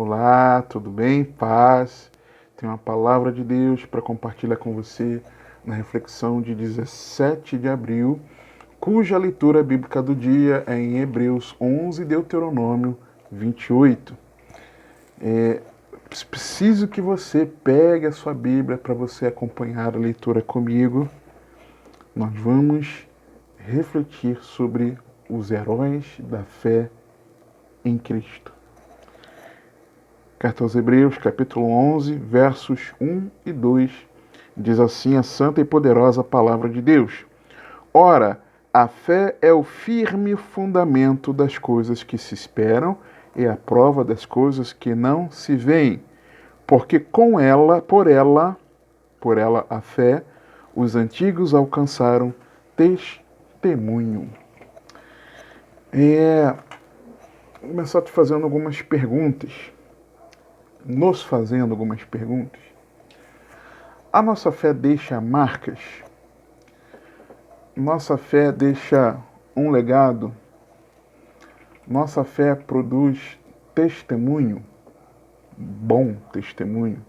Olá, tudo bem? Paz. Tenho uma palavra de Deus para compartilhar com você na reflexão de 17 de abril, cuja leitura bíblica do dia é em Hebreus 11 e Deuteronômio 28. Preciso que você pegue a sua Bíblia para você acompanhar a leitura comigo. Nós vamos refletir sobre os heróis da fé em Cristo. Carta aos Hebreus, capítulo 11, versos 1 e 2, diz assim a santa e poderosa palavra de Deus. Ora, a fé é o firme fundamento das coisas que se esperam e a prova das coisas que não se veem, porque por ela a fé, os antigos alcançaram testemunho. Vou começar te fazendo algumas perguntas. Nos fazendo algumas perguntas. A nossa fé deixa marcas? Nossa fé deixa um legado? Nossa fé produz testemunho? Bom testemunho?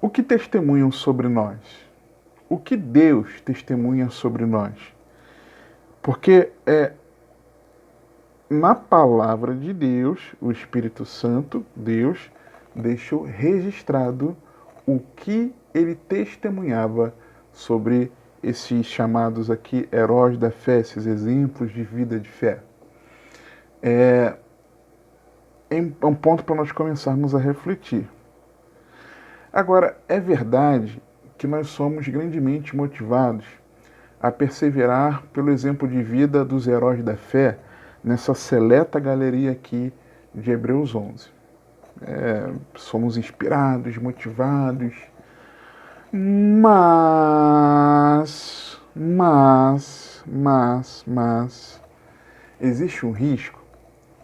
O que testemunham sobre nós? O que Deus testemunha sobre nós? Porque na palavra de Deus, o Espírito Santo, Deus, deixou registrado o que ele testemunhava sobre esses chamados aqui heróis da fé, esses exemplos de vida de fé. É um ponto para nós começarmos a refletir. Agora, é verdade que nós somos grandemente motivados a perseverar pelo exemplo de vida dos heróis da fé nessa seleta galeria aqui de Hebreus 11. Somos inspirados, motivados, mas existe um risco,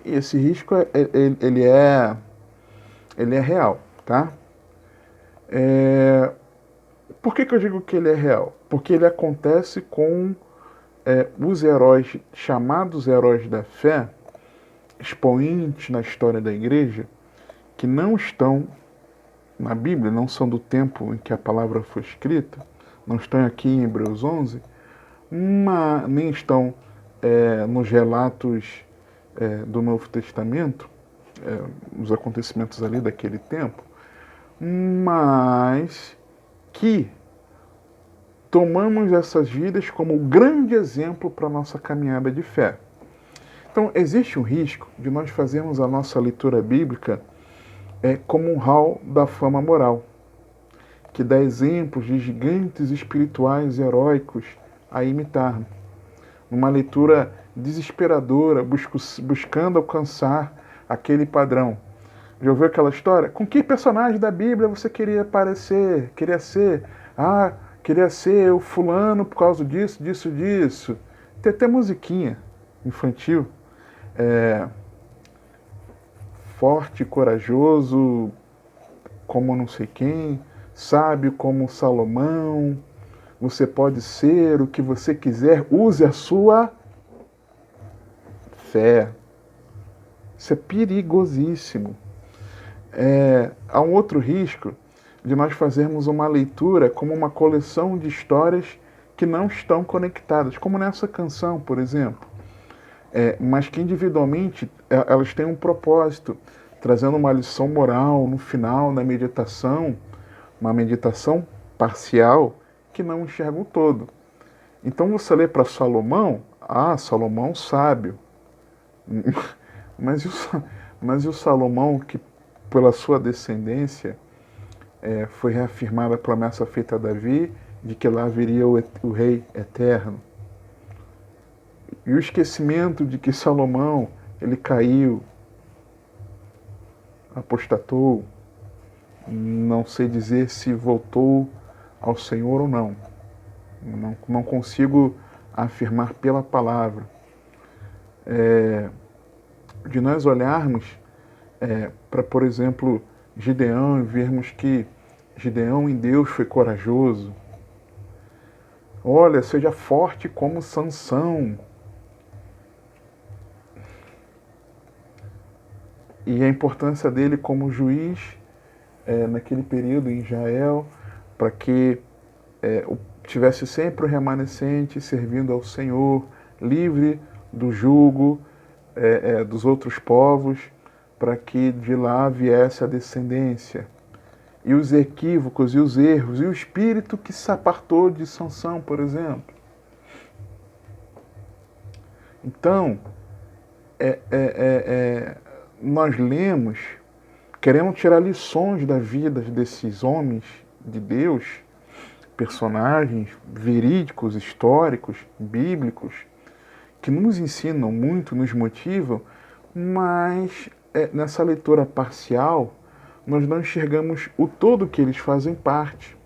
e esse risco ele é real, tá? Por que eu digo que ele é real? Porque ele acontece com os heróis, chamados heróis da fé, expoentes na história da igreja, que não estão na Bíblia, não são do tempo em que a palavra foi escrita, não estão aqui em Hebreus 11, nem estão nos relatos do Novo Testamento, os acontecimentos ali daquele tempo, mas que tomamos essas vidas como grande exemplo para a nossa caminhada de fé. Então, existe um risco de nós fazermos a nossa leitura bíblica como um hall da fama moral, que dá exemplos de gigantes espirituais e heróicos a imitar. Uma leitura desesperadora, buscando alcançar aquele padrão. Já ouviu aquela história? Com que personagem da Bíblia você queria parecer? Queria ser? Queria ser o fulano por causa disso, disso, disso. Tem até musiquinha infantil. Forte, corajoso, como não sei quem, sábio como Salomão. Você pode ser o que você quiser, use a sua fé. Isso é perigosíssimo. Há um outro risco de nós fazermos uma leitura como uma coleção de histórias que não estão conectadas, como nessa canção, por exemplo. Mas que individualmente elas têm um propósito, trazendo uma lição moral no final da meditação, uma meditação parcial que não enxerga o todo. Então você lê para Salomão, Salomão sábio, mas e o Salomão que pela sua descendência foi reafirmada a promessa feita a Davi de que lá viria o rei eterno. E o esquecimento de que Salomão, ele caiu, apostatou, não sei dizer se voltou ao Senhor ou não. Não consigo afirmar pela palavra. De nós olharmos para, por exemplo, Gideão e vermos que Gideão em Deus foi corajoso. Olha, seja forte como Sansão. e a importância dele como juiz naquele período em Israel, para que tivesse sempre o remanescente servindo ao Senhor, livre do jugo dos outros povos, para que de lá viesse a descendência. E os equívocos e os erros, e o espírito que se apartou de Sansão, por exemplo. Então, nós lemos, queremos tirar lições da vida desses homens de Deus, personagens verídicos, históricos, bíblicos, que nos ensinam muito, nos motivam, mas nessa leitura parcial, nós não enxergamos o todo que eles fazem parte.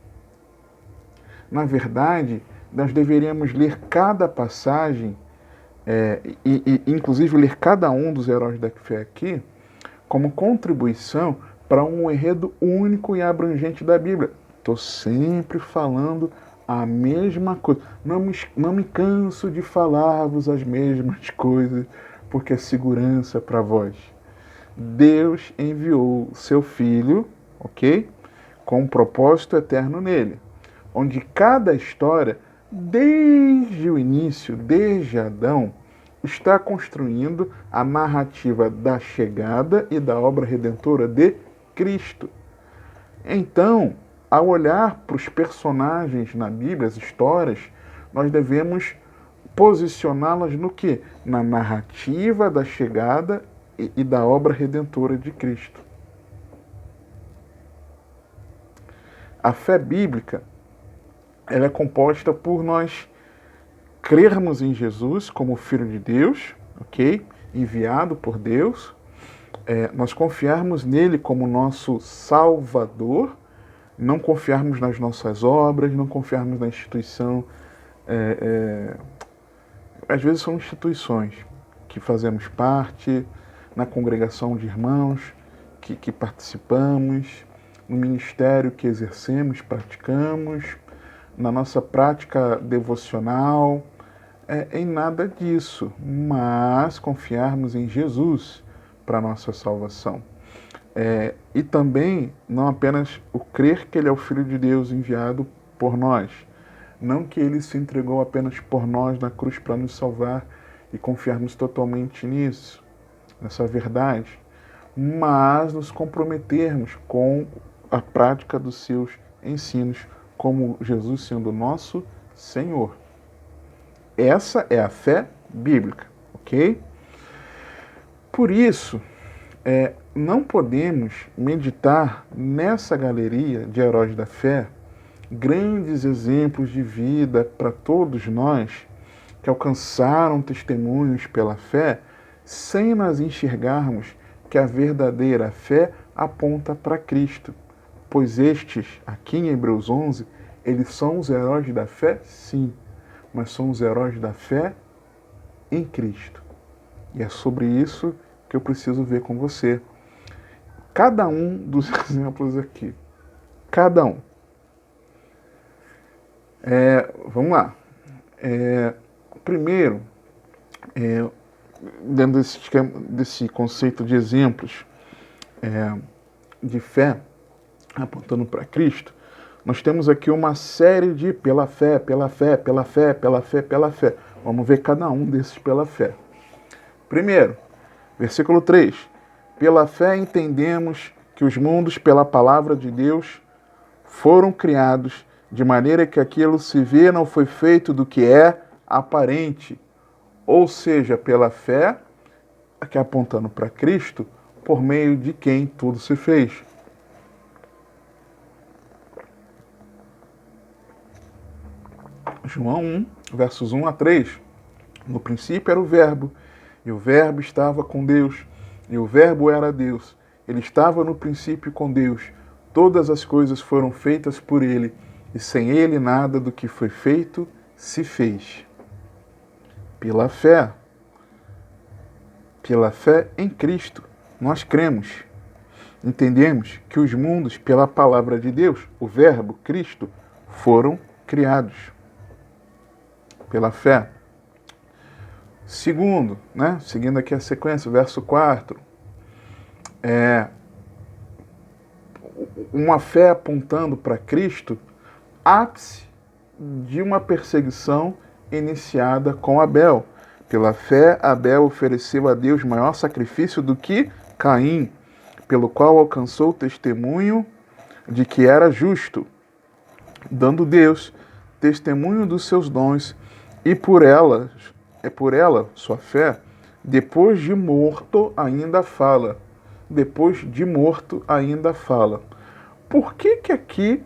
Na verdade, nós deveríamos ler cada passagem, inclusive ler cada um dos heróis da fé aqui, como contribuição para um enredo único e abrangente da Bíblia. Estou sempre falando a mesma coisa. Não me canso de falar-vos as mesmas coisas, porque é segurança para vós. Deus enviou seu Filho, ok? Com um propósito eterno nele, onde cada história, desde o início, desde Adão, está construindo a narrativa da chegada e da obra redentora de Cristo. Então, ao olhar para os personagens na Bíblia, as histórias, nós devemos posicioná-las no quê? Na narrativa da chegada e da obra redentora de Cristo. A fé bíblica, ela é composta por nós crermos em Jesus como Filho de Deus, ok? Enviado por Deus, nós confiarmos nele como nosso Salvador, não confiarmos nas nossas obras, não confiarmos na instituição. Às vezes são instituições que fazemos parte, na congregação de irmãos que participamos, no ministério que exercemos, praticamos, na nossa prática devocional, em nada disso, mas confiarmos em Jesus para a nossa salvação. E também não apenas o crer que Ele é o Filho de Deus enviado por nós, não que Ele se entregou apenas por nós na cruz para nos salvar e confiarmos totalmente nisso, nessa verdade, mas nos comprometermos com a prática dos seus ensinos, como Jesus sendo nosso Senhor. Essa é a fé bíblica, ok? Por isso, não podemos meditar nessa galeria de heróis da fé grandes exemplos de vida para todos nós que alcançaram testemunhos pela fé, sem nós enxergarmos que a verdadeira fé aponta para Cristo. Pois estes, aqui em Hebreus 11, eles são os heróis da fé, sim, mas são os heróis da fé em Cristo. E é sobre isso que eu preciso ver com você. Cada um dos exemplos aqui. Cada um. Vamos lá. Primeiro, dentro desse conceito de exemplos de fé, apontando para Cristo, nós temos aqui uma série de pela fé, pela fé, pela fé, pela fé, pela fé. Vamos ver cada um desses pela fé. Primeiro, versículo 3. Pela fé entendemos que os mundos, pela palavra de Deus, foram criados, de maneira que aquilo se vê não foi feito do que é aparente. Ou seja, pela fé, aqui apontando para Cristo, por meio de quem tudo se fez. João 1, versos 1 a 3. No princípio era o Verbo, e o Verbo estava com Deus, e o Verbo era Deus. Ele estava no princípio com Deus. Todas as coisas foram feitas por ele, e sem ele nada do que foi feito se fez. Pela fé em Cristo, nós cremos. Entendemos que os mundos, pela palavra de Deus, o Verbo, Cristo, foram criados. Pela fé. Segundo, seguindo aqui a sequência, verso 4. uma fé apontando para Cristo, ápice de uma perseguição iniciada com Abel. Pela fé, Abel ofereceu a Deus maior sacrifício do que Caim, pelo qual alcançou o testemunho de que era justo, dando Deus testemunho dos seus dons, e por ela, sua fé, depois de morto ainda fala. Depois de morto ainda fala. Por que que aqui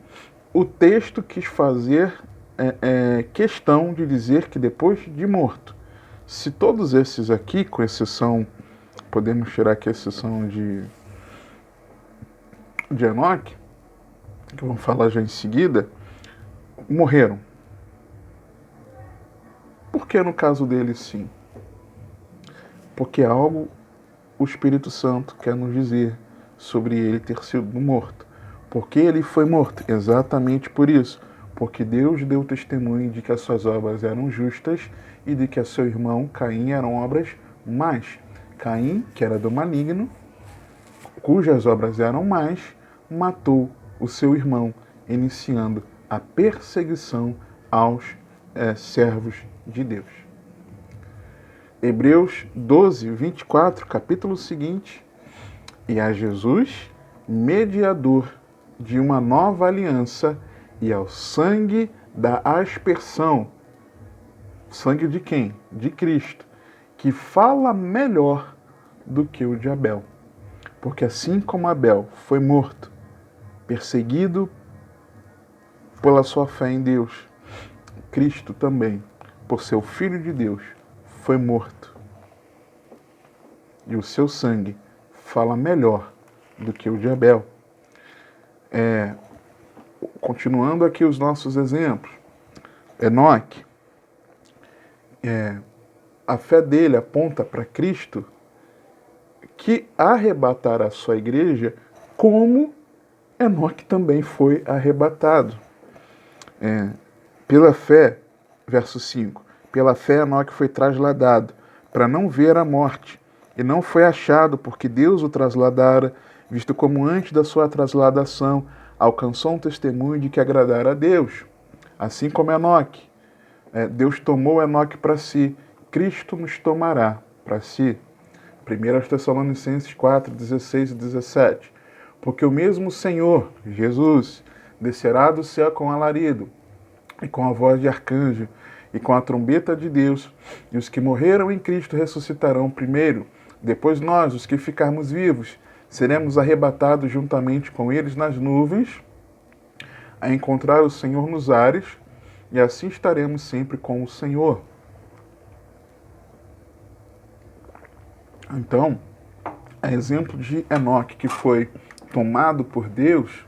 o texto quis fazer questão de dizer que depois de morto? Se todos esses aqui, com exceção, podemos tirar aqui a exceção de Enoque, que vamos falar já em seguida, morreram. Por que no caso dele sim? Porque algo o Espírito Santo quer nos dizer sobre ele ter sido morto. Por que ele foi morto? Exatamente por isso. Porque Deus deu testemunho de que as suas obras eram justas e de que a seu irmão Caim eram obras más. Caim, que era do maligno, cujas obras eram más, matou o seu irmão, iniciando a perseguição aos servos de Deus. Hebreus 12, 24, capítulo seguinte. E a Jesus, mediador de uma nova aliança, e ao sangue da aspersão. Sangue de quem? De Cristo, que fala melhor do que o de Abel. Porque assim como Abel foi morto, perseguido pela sua fé em Deus, Cristo também, por ser o Filho de Deus, foi morto. E o seu sangue fala melhor do que o de Abel. Continuando aqui os nossos exemplos. Enoque, a fé dele aponta para Cristo, que arrebatará a sua igreja, como Enoque também foi arrebatado. Pela fé, verso 5, pela fé Enoque foi trasladado, para não ver a morte, e não foi achado, porque Deus o trasladara, visto como antes da sua trasladação alcançou um testemunho de que agradara a Deus. Assim como Enoque, Deus tomou Enoque para si, Cristo nos tomará para si. 1 Tessalonicenses 4, 16 e 17. Porque o mesmo Senhor, Jesus, descerá do céu com alarido, e com a voz de arcanjo, e com a trombeta de Deus, e os que morreram em Cristo ressuscitarão primeiro. Depois nós, os que ficarmos vivos, seremos arrebatados juntamente com eles nas nuvens, a encontrar o Senhor nos ares, e assim estaremos sempre com o Senhor. Então, a exemplo de Enoque, que foi tomado por Deus,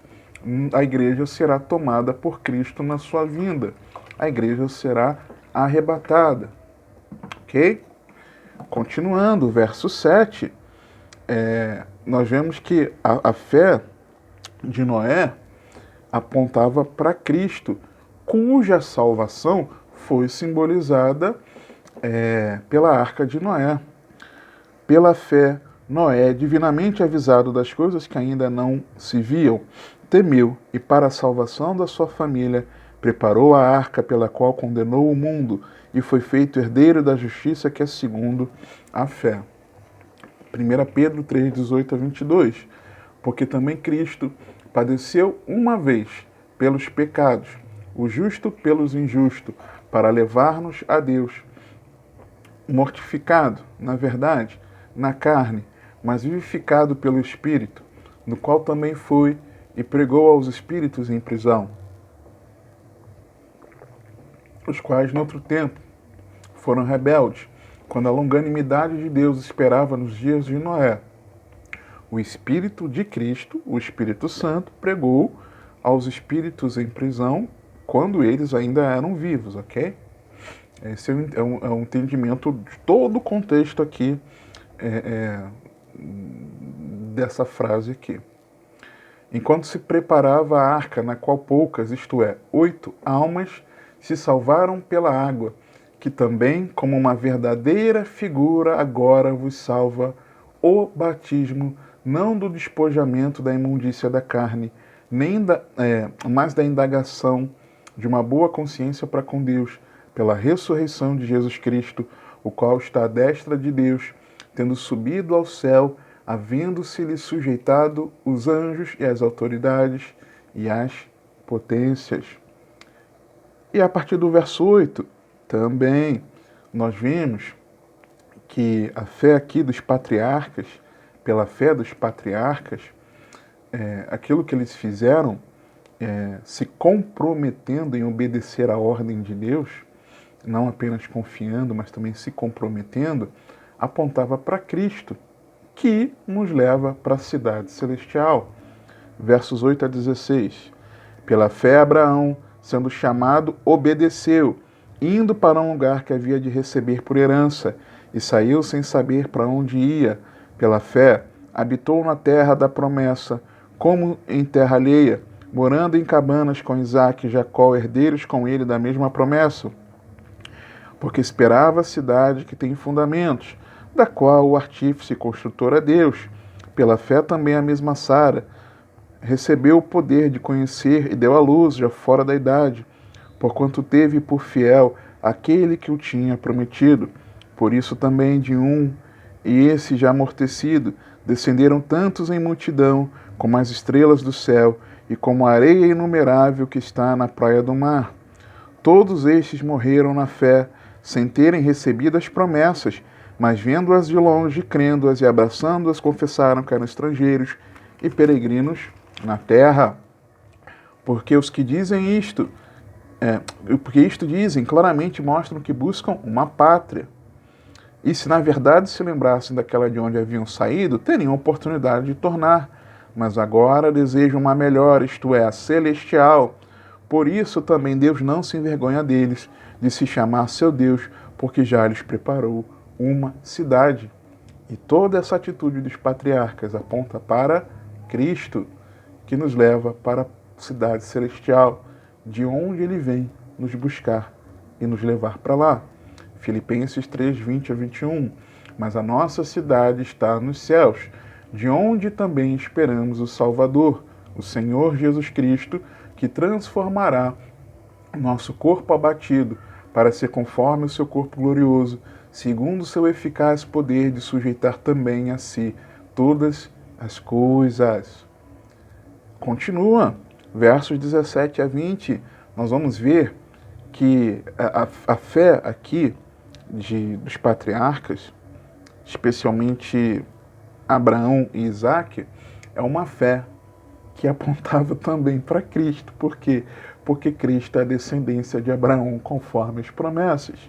a igreja será tomada por Cristo na sua vinda. A igreja será arrebatada. Ok? Continuando, verso 7, nós vemos que a fé de Noé apontava para Cristo, cuja salvação foi simbolizada pela arca de Noé. Pela fé, Noé, divinamente avisado das coisas que ainda não se viam, temeu e, para a salvação da sua família, preparou a arca pela qual condenou o mundo e foi feito herdeiro da justiça que é segundo a fé. 1 Pedro 3, 18 a 22. Porque também Cristo padeceu uma vez pelos pecados, o justo pelos injustos, para levar-nos a Deus, mortificado, na verdade, na carne, mas vivificado pelo Espírito, no qual também foi e pregou aos espíritos em prisão, os quais, noutro tempo, foram rebeldes, quando a longanimidade de Deus esperava nos dias de Noé. O Espírito de Cristo, o Espírito Santo, pregou aos espíritos em prisão quando eles ainda eram vivos, ok? Esse é um entendimento de todo o contexto aqui dessa frase aqui. Enquanto se preparava a arca, na qual poucas, isto é, 8 almas, se salvaram pela água, que também, como uma verdadeira figura, agora vos salva o batismo não do despojamento da imundícia da carne, mas da indagação de uma boa consciência para com Deus, pela ressurreição de Jesus Cristo, o qual está à destra de Deus, tendo subido ao céu, havendo-se-lhe sujeitado os anjos e as autoridades e as potências. E a partir do verso 8, também, nós vemos que a fé aqui dos patriarcas, pela fé dos patriarcas, aquilo que eles fizeram, se comprometendo em obedecer à ordem de Deus, não apenas confiando, mas também se comprometendo, apontava para Cristo, que nos leva para a cidade celestial. Versos 8 a 16. Pela fé, Abraão, sendo chamado, obedeceu, indo para um lugar que havia de receber por herança, e saiu sem saber para onde ia. Pela fé, habitou na terra da promessa, como em terra alheia, morando em cabanas com Isaque e Jacó, herdeiros com ele da mesma promessa, porque esperava a cidade que tem fundamentos, da qual o artífice e construtor é Deus. Pela fé também a mesma Sara recebeu o poder de conhecer e deu à luz, já fora da idade, porquanto teve por fiel aquele que o tinha prometido. Por isso também de um, e esse já amortecido, descenderam tantos em multidão, como as estrelas do céu, e como a areia inumerável que está na praia do mar. Todos estes morreram na fé, sem terem recebido as promessas, mas vendo-as de longe, crendo-as e abraçando-as, confessaram que eram estrangeiros e peregrinos na terra. Porque os que dizem isto, porque isto dizem, claramente mostram que buscam uma pátria. E se na verdade se lembrassem daquela de onde haviam saído, teriam oportunidade de tornar. Mas agora desejam uma melhor, isto é, a celestial. Por isso também Deus não se envergonha deles, de se chamar seu Deus, porque já lhes preparou uma cidade. E toda essa atitude dos patriarcas aponta para Cristo, que nos leva para a cidade celestial, de onde ele vem nos buscar e nos levar para lá. Filipenses 3, 20 a 21. Mas a nossa cidade está nos céus, de onde também esperamos o Salvador, o Senhor Jesus Cristo, que transformará o nosso corpo abatido para ser conforme o seu corpo glorioso, segundo o seu eficaz poder de sujeitar também a si todas as coisas. Continua, versos 17 a 20, nós vamos ver que a fé aqui dos patriarcas, especialmente Abraão e Isaque, é uma fé que apontava também para Cristo. Por quê? Porque Cristo é a descendência de Abraão conforme as promessas.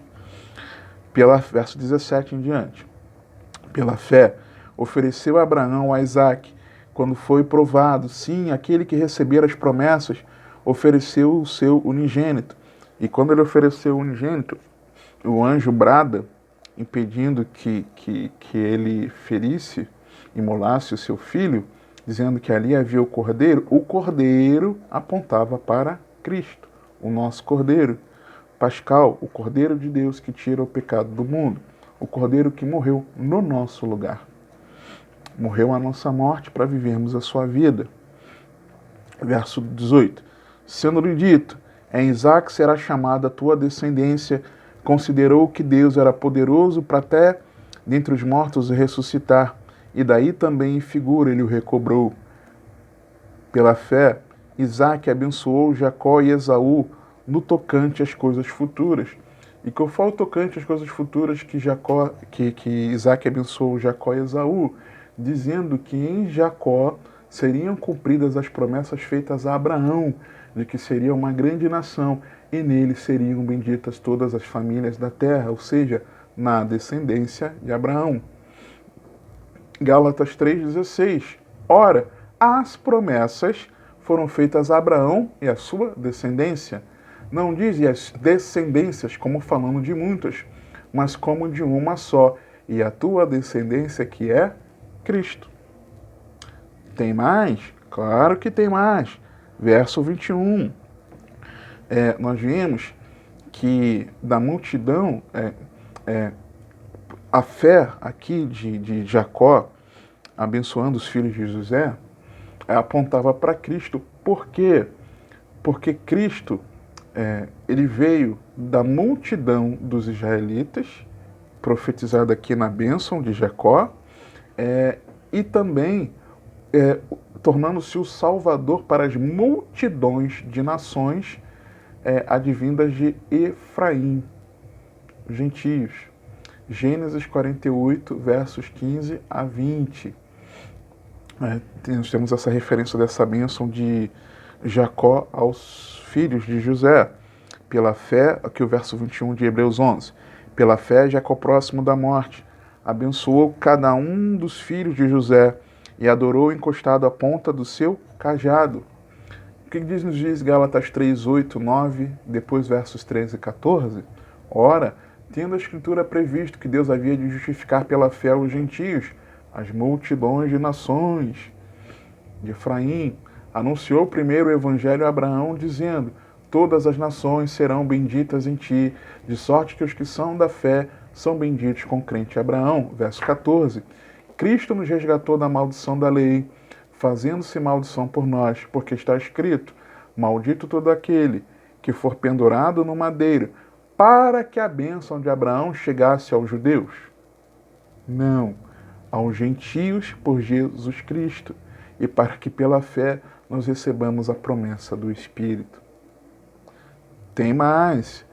Verso 17 em diante. Pela fé, ofereceu Abraão a Isaque, quando foi provado, sim, aquele que recebera as promessas, ofereceu o seu unigênito. E quando ele ofereceu o unigênito, o anjo brada, impedindo que ele ferisse, imolasse o seu filho, dizendo que ali havia o cordeiro apontava para Cristo, o nosso cordeiro pascal, o cordeiro de Deus que tira o pecado do mundo, o cordeiro que morreu no nosso lugar. Morreu a nossa morte para vivermos a sua vida. Verso 18. Sendo-lhe dito, em Isaque será chamada a tua descendência, considerou que Deus era poderoso para até dentre os mortos ressuscitar, e daí também em figura ele o recobrou. Pela fé, Isaque abençoou Jacó e Esaú no tocante às coisas futuras. E que eu falo tocante às coisas futuras que Isaque abençoou Jacó e Esaú, dizendo que em Jacó seriam cumpridas as promessas feitas a Abraão, de que seria uma grande nação, e nele seriam benditas todas as famílias da terra, ou seja, na descendência de Abraão. Gálatas 3,16. Ora, as promessas foram feitas a Abraão e a sua descendência. Não diz as descendências como falando de muitas, mas como de uma só, e a tua descendência que é Cristo. Tem mais? Claro que tem mais. Verso 21. Nós vimos que da multidão, a fé aqui de Jacó, abençoando os filhos de José, apontava para Cristo. Por quê? Porque Cristo, ele veio da multidão dos israelitas, profetizado aqui na bênção de Jacó, e também tornando-se o Salvador para as multidões de nações advindas de Efraim, gentios. Gênesis 48, versos 15 a 20. Nós temos essa referência dessa bênção de Jacó aos filhos de José. Pela fé, aqui o verso 21 de Hebreus 11. Pela fé, Jacó, próximo da morte, abençoou cada um dos filhos de José e adorou encostado à ponta do seu cajado. O que nos diz Gálatas 3, 8, 9, depois versos 13 e 14? Ora, tendo a Escritura previsto que Deus havia de justificar pela fé os gentios, as multidões de nações de Efraim, anunciou primeiro o evangelho a Abraão, dizendo: todas as nações serão benditas em ti, de sorte que os que são da fé são benditos com o crente Abraão. Verso 14. Cristo nos resgatou da maldição da lei, fazendo-se maldição por nós, porque está escrito: maldito todo aquele que for pendurado no madeiro, para que a bênção de Abraão chegasse aos judeus. Não, aos gentios por Jesus Cristo, e para que pela fé nós recebamos a promessa do Espírito. Tem mais.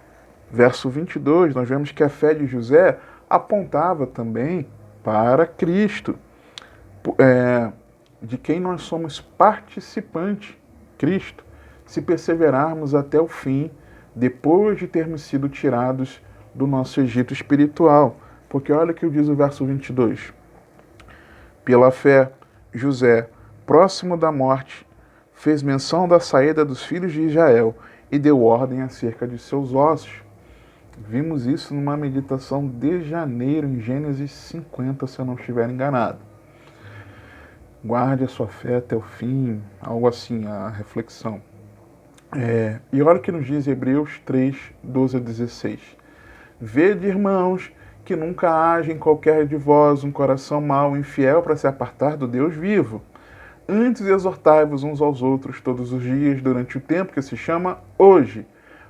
Verso 22, nós vemos que a fé de José apontava também para Cristo, de quem nós somos participantes, Cristo, se perseverarmos até o fim, depois de termos sido tirados do nosso Egito espiritual. Porque olha o que diz o verso 22. Pela fé, José, próximo da morte, fez menção da saída dos filhos de Israel e deu ordem acerca de seus ossos. Vimos isso numa meditação de janeiro, em Gênesis 50, se eu não estiver enganado. Guarde a sua fé até o fim, algo assim, a reflexão. E olha o que nos diz Hebreus 3, 12 a 16. Vede, irmãos, que nunca haja em qualquer de vós um coração mau e infiel para se apartar do Deus vivo. Antes exortai-vos uns aos outros todos os dias, durante o tempo que se chama hoje,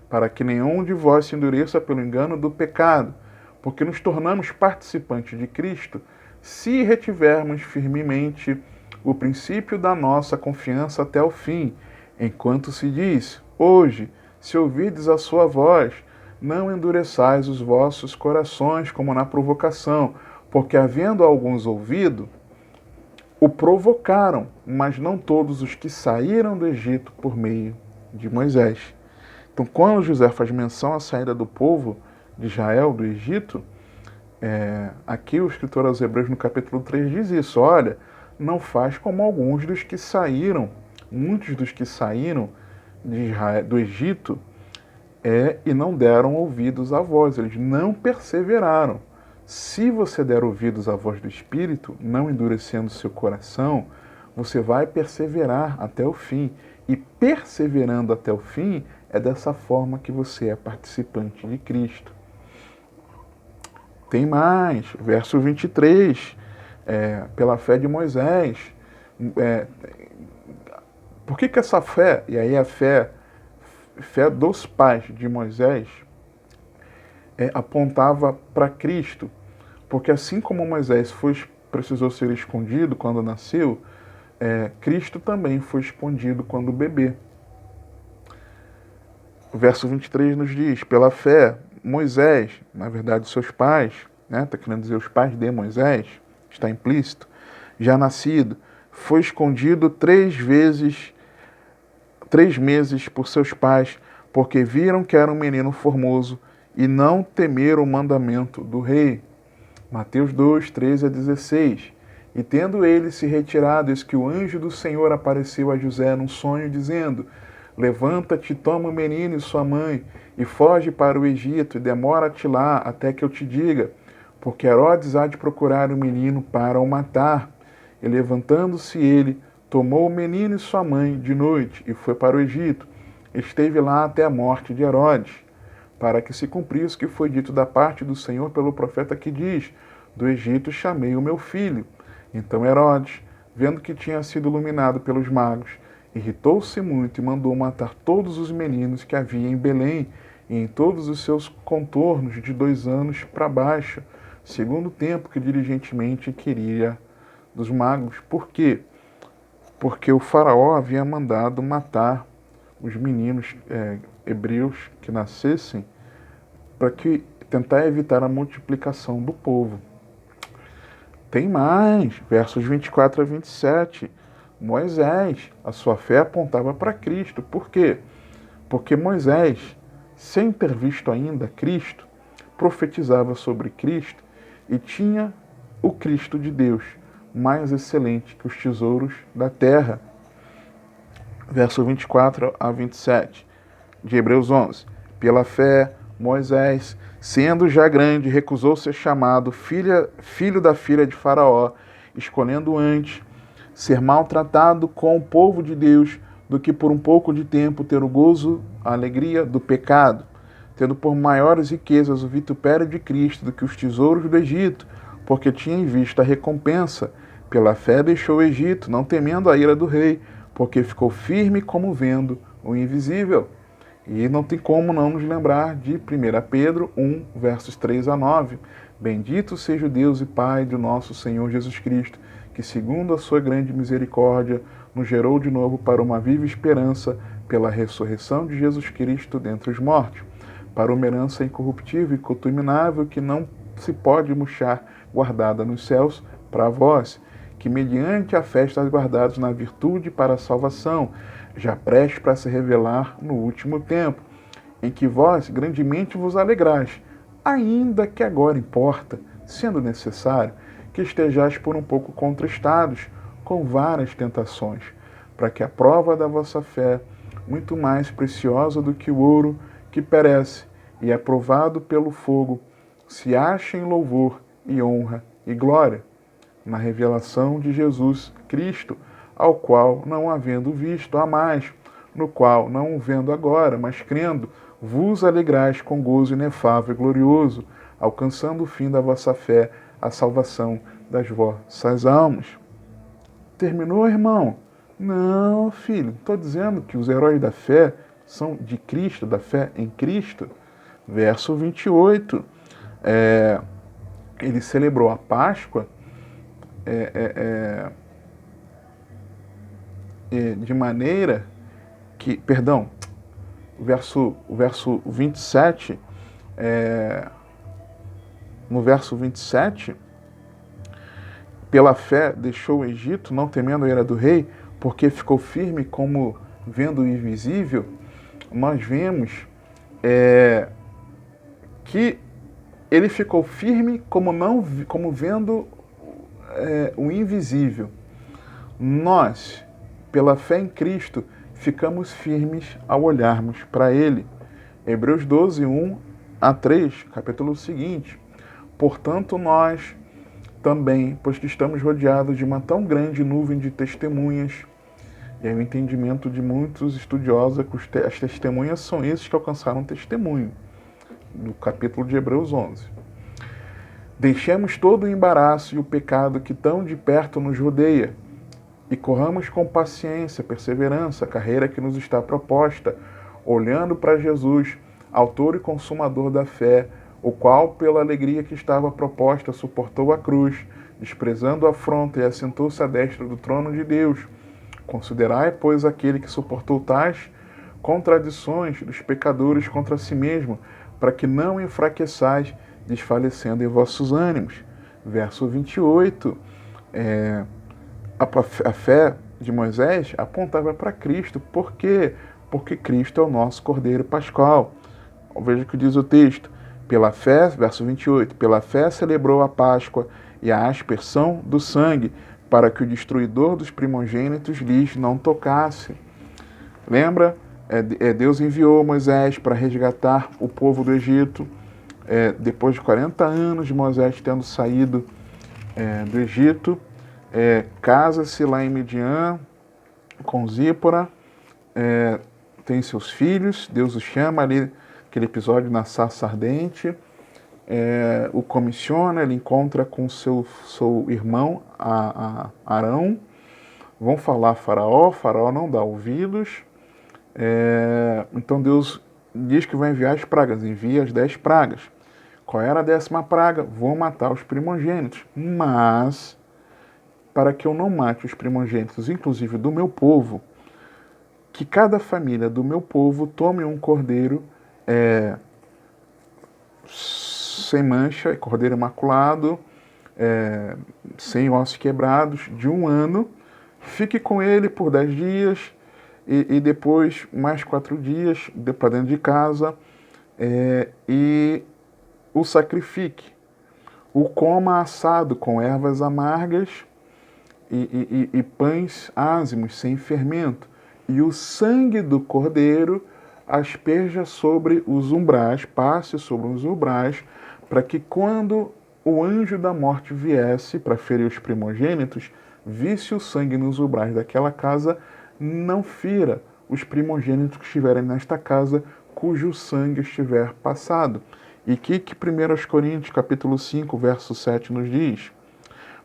para que nenhum de vós se endureça pelo engano do pecado, porque nos tornamos participantes de Cristo, se retivermos firmemente o princípio da nossa confiança até o fim, enquanto se diz: hoje, se ouvirdes a sua voz, não endureçais os vossos corações como na provocação, porque havendo alguns ouvido, o provocaram, mas não todos os que saíram do Egito por meio de Moisés. Então, quando José faz menção à saída do povo de Israel do Egito, aqui o escritor aos Hebreus no capítulo 3 diz isso: olha, não faz como alguns dos que saíram, muitos dos que saíram do Egito, e não deram ouvidos à voz, eles não perseveraram. Se você der ouvidos à voz do Espírito, não endurecendo seu coração, você vai perseverar até o fim. E perseverando até o fim, é dessa forma que você é participante de Cristo. Tem mais, verso 23, pela fé de Moisés. Por que essa fé, e aí a fé dos pais de Moisés, apontava para Cristo? Porque assim como Moisés precisou ser escondido quando nasceu, Cristo também foi escondido quando bebê. O verso 23 nos diz: pela fé, Moisés, na verdade seus pais, está querendo dizer os pais de Moisés, está implícito, já nascido, foi escondido 3 meses por seus pais, porque viram que era um menino formoso e não temeram o mandamento do rei. Mateus 2, 13 a 16. E tendo ele se retirado, eis que o anjo do Senhor apareceu a José num sonho, dizendo: levanta-te, toma o menino e sua mãe, e foge para o Egito, e demora-te lá até que eu te diga, porque Herodes há de procurar o menino para o matar. E levantando-se ele, tomou o menino e sua mãe de noite, e foi para o Egito. Esteve lá até a morte de Herodes, para que se cumprisse o que foi dito da parte do Senhor pelo profeta que diz: do Egito chamei o meu filho. Então Herodes, vendo que tinha sido iluminado pelos magos, irritou-se muito e mandou matar todos os meninos que havia em Belém e em todos os seus contornos de 2 anos para baixo, segundo o tempo que diligentemente queria dos magos. Por quê? Porque o faraó havia mandado matar os meninos hebreus que nascessem para que tentar evitar a multiplicação do povo. Tem mais, versos 24 a 27. Moisés, a sua fé apontava para Cristo. Por quê? Porque Moisés, sem ter visto ainda Cristo, profetizava sobre Cristo e tinha o Cristo de Deus, mais excelente que os tesouros da terra. Verso 24 a 27 de Hebreus 11. Pela fé, Moisés, sendo já grande, recusou ser chamado filho da filha de Faraó, escolhendo antes ser maltratado com o povo de Deus do que por um pouco de tempo ter o gozo, a alegria do pecado, tendo por maiores riquezas o vitupério de Cristo do que os tesouros do Egito, porque tinha em vista a recompensa. Pela fé deixou o Egito, não temendo a ira do rei, porque ficou firme como vendo o invisível. E não tem como não nos lembrar de 1 Pedro 1, versos 3 a 9. Bendito seja o Deus e Pai de nosso Senhor Jesus Cristo, que segundo a sua grande misericórdia, nos gerou de novo para uma viva esperança pela ressurreição de Jesus Cristo dentre os mortos, para uma herança incorruptível e contaminável que não se pode murchar, guardada nos céus para vós, que mediante a fé estáis guardados na virtude para a salvação, já prestes para se revelar no último tempo, em que vós grandemente vos alegrais, ainda que agora importa, sendo necessário, que estejais por um pouco contristados com várias tentações, para que a prova da vossa fé, muito mais preciosa do que o ouro que perece e é provado pelo fogo, se ache em louvor e honra e glória, na revelação de Jesus Cristo, ao qual, não havendo visto, amais, no qual, não o vendo agora, mas crendo, vos alegrais com gozo inefável e glorioso, alcançando o fim da vossa fé, a salvação das vossas almas. Terminou, irmão? Não, filho, estou dizendo que os heróis da fé são de Cristo, da fé em Cristo. Verso 28. Ele celebrou a Páscoa de maneira que, perdão, o verso 27, no verso 27, pela fé deixou o Egito, não temendo a ira do rei, porque ficou firme como vendo o invisível. Nós vemos que ele ficou firme como vendo o invisível. Nós, pela fé em Cristo, ficamos firmes ao olharmos para Ele. Hebreus 12, 1 a 3, capítulo seguinte. Portanto, nós também, pois que estamos rodeados de uma tão grande nuvem de testemunhas, e é o entendimento de muitos estudiosos que as testemunhas são esses que alcançaram testemunho, no capítulo de Hebreus 11. Deixemos todo o embaraço e o pecado que tão de perto nos rodeia, e corramos com paciência, perseverança, a carreira que nos está proposta, olhando para Jesus, autor e consumador da fé, o qual, pela alegria que estava proposta, suportou a cruz, desprezando a afronta e assentou-se à destra do trono de Deus. Considerai, pois, aquele que suportou tais contradições dos pecadores contra si mesmo, para que não enfraqueçais, desfalecendo em vossos ânimos. Verso 28. A fé de Moisés apontava para Cristo. Por quê? Porque Cristo é o nosso Cordeiro Pascal. Veja o que diz o texto. Pela fé, verso 28, pela fé celebrou a Páscoa e a aspersão do sangue, para que o destruidor dos primogênitos lhes não tocasse. Lembra? Deus enviou Moisés para resgatar o povo do Egito. Depois de 40 anos de Moisés tendo saído do Egito, casa-se lá em Midian com Zípora, tem seus filhos, Deus os chama ali, aquele episódio na sarça ardente, o comissiona, ele encontra com seu irmão Arão, vão falar a Faraó não dá ouvidos, então Deus diz que vai enviar as pragas, envia as 10 pragas. Qual era a 10ª praga? Vou matar os primogênitos, mas para que eu não mate os primogênitos, inclusive do meu povo, que cada família do meu povo tome um cordeiro sem mancha, cordeiro imaculado, sem ossos quebrados, de 1 ano, fique com ele por 10 dias e depois mais 4 dias para dentro de casa e o sacrifique. O coma assado com ervas amargas e pães ázimos sem fermento, e o sangue do cordeiro asperja sobre os umbrais, passe sobre os umbrais, para que quando o anjo da morte viesse para ferir os primogênitos, visse o sangue nos umbrais daquela casa, não fira os primogênitos que estiverem nesta casa, cujo sangue estiver passado. E que 1 Coríntios capítulo 5, verso 7 nos diz: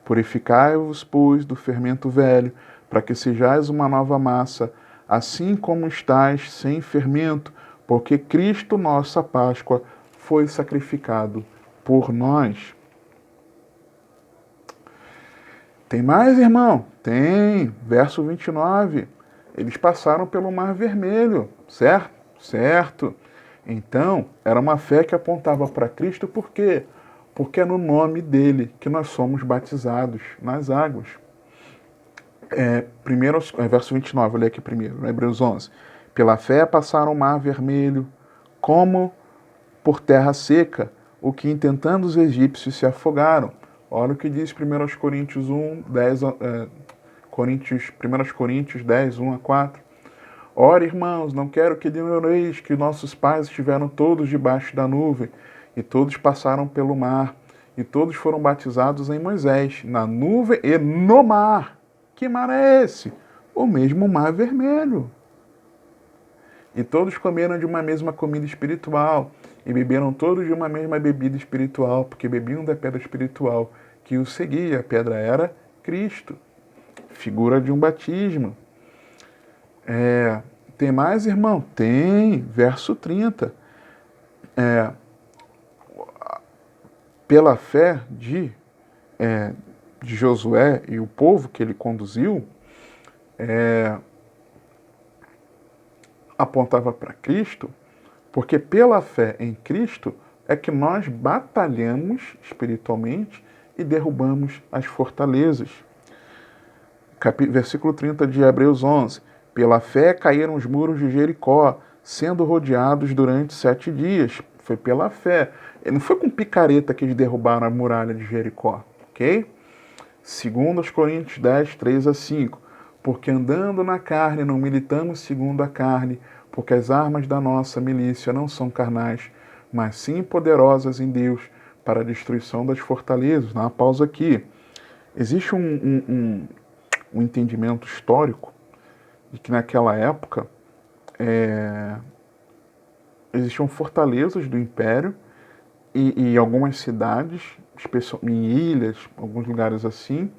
purificai-vos, pois, do fermento velho, para que sejais uma nova massa, assim como estáis sem fermento, porque Cristo, nossa Páscoa, foi sacrificado por nós. Tem mais, irmão? Tem. Verso 29. Eles passaram pelo Mar Vermelho, certo? Certo. Então, era uma fé que apontava para Cristo, por quê? Porque é no nome dele que nós somos batizados nas águas. Verso 29, vou ler aqui primeiro, no Hebreus 11. Pela fé passaram o Mar Vermelho, como por terra seca, o que intentando os egípcios se afogaram. Olha o que diz 1 Coríntios 1, 10, 1 Coríntios 10, 1 a 4. Ora, irmãos, não quero que ignoreis que nossos pais estiveram todos debaixo da nuvem, e todos passaram pelo mar, e todos foram batizados em Moisés, na nuvem e no mar. Que mar é esse? O mesmo Mar Vermelho. E todos comeram de uma mesma comida espiritual, e beberam todos de uma mesma bebida espiritual, porque bebiam da pedra espiritual que os seguia. A pedra era Cristo, figura de um batismo. Tem mais, irmão? Tem. Verso 30. Pela fé de Josué e o povo que ele conduziu, apontava para Cristo, porque pela fé em Cristo é que nós batalhamos espiritualmente e derrubamos as fortalezas. Versículo 30 de Hebreus 11. Pela fé caíram os muros de Jericó, sendo rodeados durante 7 dias. Foi pela fé. Não foi com picareta que eles derrubaram a muralha de Jericó, ok? 2 Coríntios 10, 3 a 5. Porque andando na carne não militamos segundo a carne, porque as armas da nossa milícia não são carnais, mas sim poderosas em Deus para a destruição das fortalezas. Dá uma pausa aqui. Existe um entendimento histórico de que naquela época existiam fortalezas do Império e algumas cidades, especialmente em ilhas, alguns lugares assim,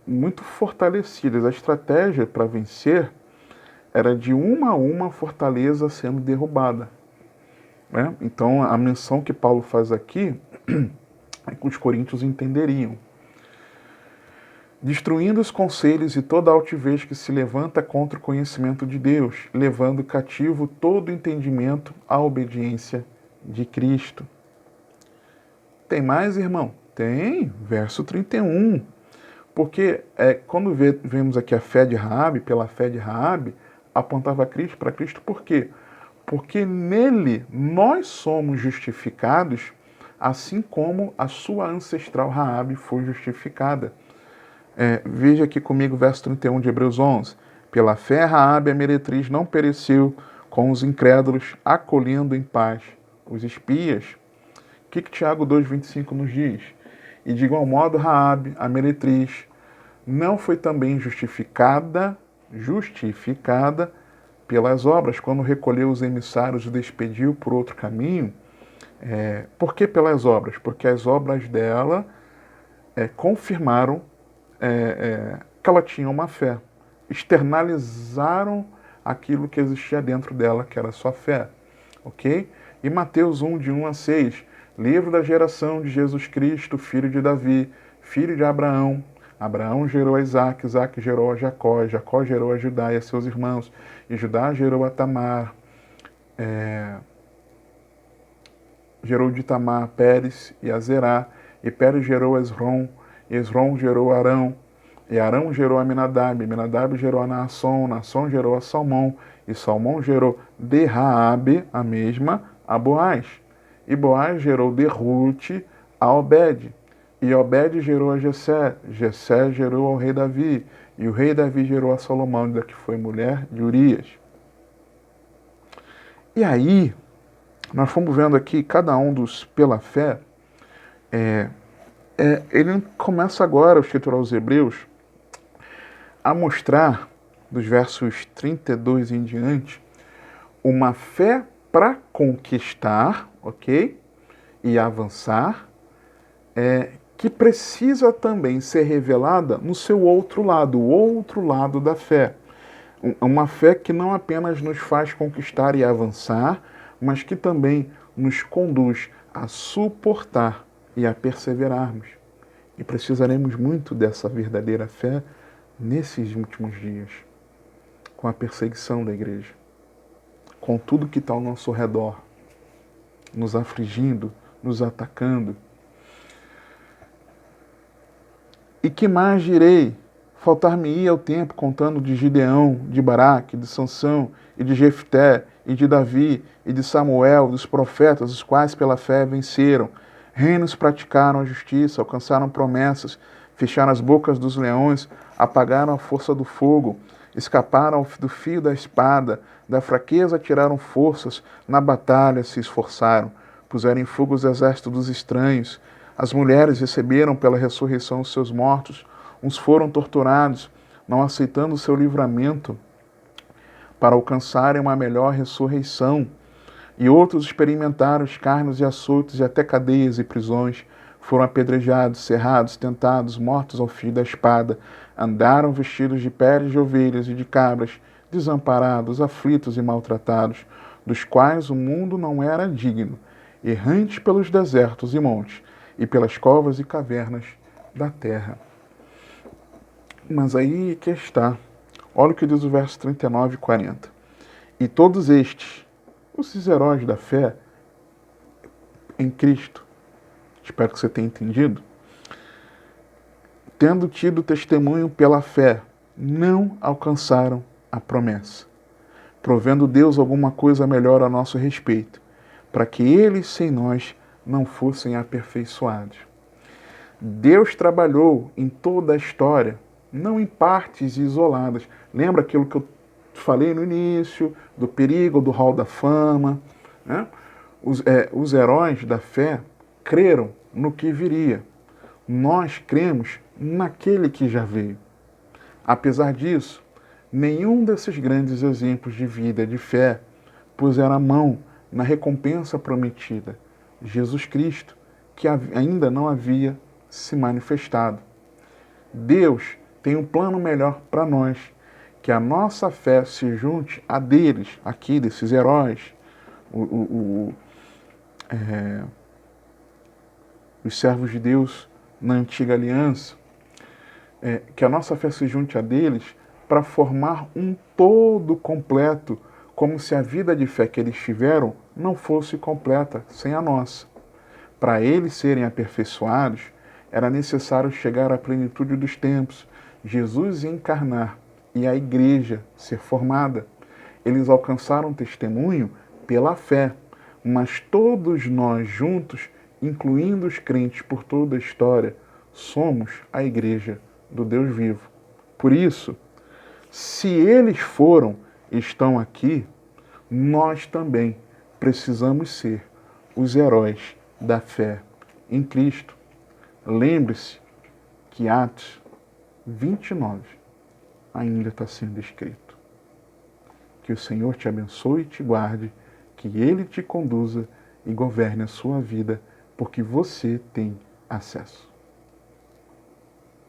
muito fortalecidas. A estratégia para vencer era de uma a uma fortaleza sendo derrubada. Né? Então, a menção que Paulo faz aqui é que os coríntios entenderiam. Destruindo os conselhos e toda altivez que se levanta contra o conhecimento de Deus, levando cativo todo entendimento à obediência de Cristo. Tem mais, irmão? Tem, verso 31. Porque quando vemos aqui a fé de Raabe, pela fé de Raabe, apontava para Cristo, por quê? Porque nele nós somos justificados, assim como a sua ancestral Raabe foi justificada. Veja aqui comigo o verso 31 de Hebreus 11. Pela fé, Raabe, a meretriz, não pereceu com os incrédulos, acolhendo em paz os espias. O que Tiago 2,25 nos diz? E de igual modo, Raabe, a meretriz, não foi também justificada pelas obras, quando recolheu os emissários e despediu por outro caminho. Por que pelas obras? Porque as obras dela confirmaram que ela tinha uma fé. Externalizaram aquilo que existia dentro dela, que era a sua fé. Ok? E Mateus 1, de 1 a 6, livro da geração de Jesus Cristo, filho de Davi, filho de Abraão. Abraão gerou a Isaac, Isaac gerou a Jacó, Jacó gerou a Judá e a seus irmãos, e Judá gerou a Tamar, gerou de Tamar Pérez e a Zerá, e Pérez gerou a Esrom, e Esrom gerou a Arão, e Arão gerou a Aminadab, Aminadab gerou a Naasson, Naasson gerou a Salmão, e Salmão gerou de Raabe, a mesma, a Boaz. E Boaz gerou de Rute a Obed. E Obed gerou a Jessé, Jessé gerou ao rei Davi, e o rei Davi gerou a Salomão, que foi mulher de Urias. E aí, nós fomos vendo aqui, cada um dos pela fé, ele começa agora, o escritor aos Hebreus, a mostrar, dos versos 32 em diante, uma fé para conquistar, ok? E avançar, que precisa também ser revelada no seu outro lado, o outro lado da fé. Uma fé que não apenas nos faz conquistar e avançar, mas que também nos conduz a suportar e a perseverarmos. E precisaremos muito dessa verdadeira fé nesses últimos dias, com a perseguição da igreja, com tudo que está ao nosso redor, nos afligindo, nos atacando. E que mais direi? Faltar-me-ia o tempo contando de Gideão, de Baraque, de Sansão, e de Jefté, e de Davi, e de Samuel, dos profetas, os quais pela fé venceram. Reinos praticaram a justiça, alcançaram promessas, fecharam as bocas dos leões, apagaram a força do fogo, escaparam do fio da espada, da fraqueza tiraram forças, na batalha se esforçaram, puseram em fuga os exércitos dos estranhos. As mulheres receberam pela ressurreição os seus mortos, uns foram torturados, não aceitando o seu livramento, para alcançarem uma melhor ressurreição. E outros experimentaram escárnios e açoites e até cadeias e prisões. Foram apedrejados, cerrados, tentados, mortos ao fio da espada. Andaram vestidos de peles de ovelhas e de cabras, desamparados, aflitos e maltratados, dos quais o mundo não era digno, errantes pelos desertos e montes, e pelas covas e cavernas da terra. Mas aí que está. Olha o que diz o verso 39 e 40. E todos estes, os heróis da fé em Cristo, espero que você tenha entendido, tendo tido testemunho pela fé, não alcançaram a promessa, provendo Deus alguma coisa melhor a nosso respeito, para que eles sem nós não fossem aperfeiçoados. Deus trabalhou em toda a história, não em partes isoladas. Lembra aquilo que eu falei no início, do perigo, do hall da fama, né? Os heróis da fé creram no que viria. Nós cremos naquele que já veio. Apesar disso, nenhum desses grandes exemplos de vida, de fé, puseram a mão na recompensa prometida, Jesus Cristo, que ainda não havia se manifestado. Deus tem um plano melhor para nós, que a nossa fé se junte a deles, aqui, desses heróis, os servos de Deus na antiga aliança, que a nossa fé se junte a deles para formar um todo completo, como se a vida de fé que eles tiveram não fosse completa sem a nossa. Para eles serem aperfeiçoados, era necessário chegar à plenitude dos tempos, Jesus encarnar e a igreja ser formada. Eles alcançaram testemunho pela fé, mas todos nós juntos, incluindo os crentes por toda a história, somos a igreja do Deus vivo. Por isso, se eles foram e estão aqui, nós também precisamos ser os heróis da fé em Cristo. Lembre-se que Atos 29 ainda está sendo escrito. Que o Senhor te abençoe e te guarde, que Ele te conduza e governe a sua vida, porque você tem acesso.